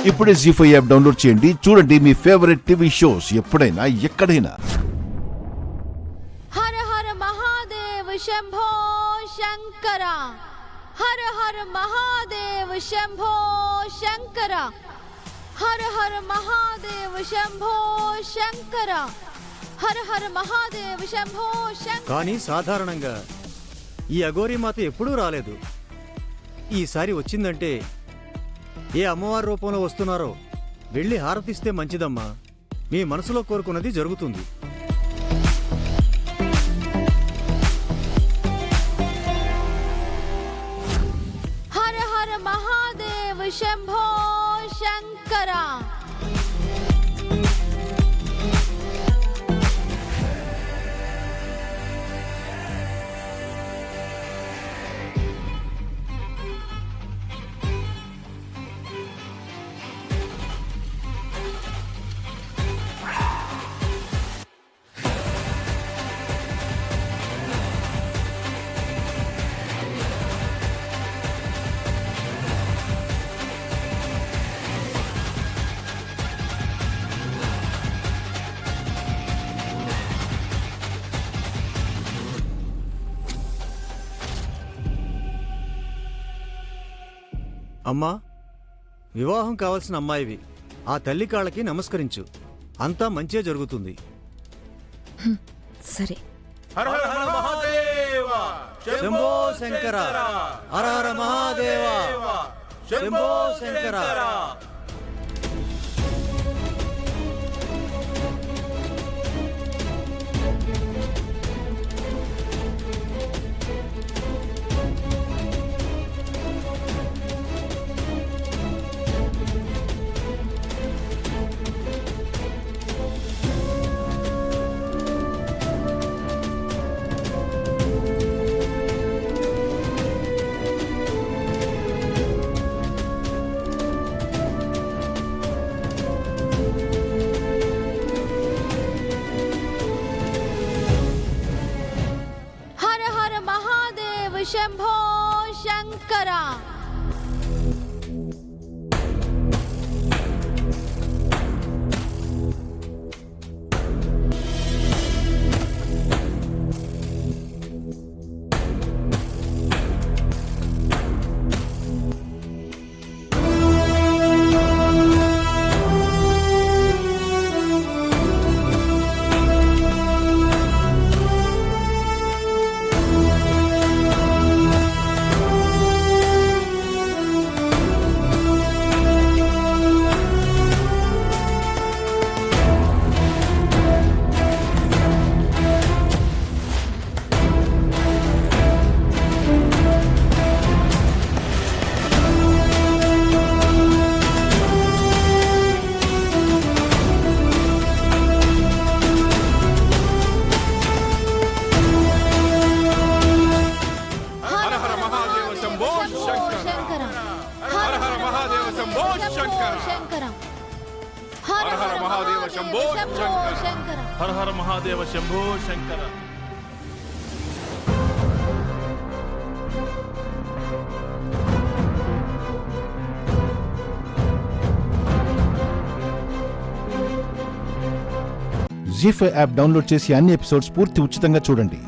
ఇప్పుడే జీ5 app download చేయండి. చూడండి మీ ఫేవరెట్ టీవీ షోస్ ఎప్పుడైనా ఎక్కడైనా. హర హర మహాదేవ్ శంభో శంకర, హర హర మహాదేవ్ శంభో శంకర, హర హర మహాదేవ్ శంభో శంకర, హర హర మహాదేవ్ శంభో శంకర. కానీ సాధారణంగా ఈ అఘోరీ మాత ఎప్పుడూ రాలేదు. ఈసారి వచ్చిందంటే ఏ అమ్మవారి రూపంలో వస్తున్నారో వెళ్ళి హారతిస్తే మంచిదమ్మా. మీ మనసులో కోరుకున్నది జరుగుతుంది. హర హర మహాదేవ్ శంభో శంకర. అమ్మా, వివాహం కావాల్సిన అమ్మాయివి. ఆ తల్లి కాళ్ళకి నమస్కరించు. అంతా మంచే జరుగుతుంది. సరే. హర హర మహాదేవ శంభో శంకర, హర హర మహాదేవ శంభో శంకర. శంభో శంకర. హర హర మహాదేవ శంభో శంకర, హర హర మహాదేవ శంభో శంకర. జీ5 యాప్ డౌన్లోడ్ చేసి అన్ని ఎపిసోడ్స్ పూర్తి ఉచితంగా చూడండి.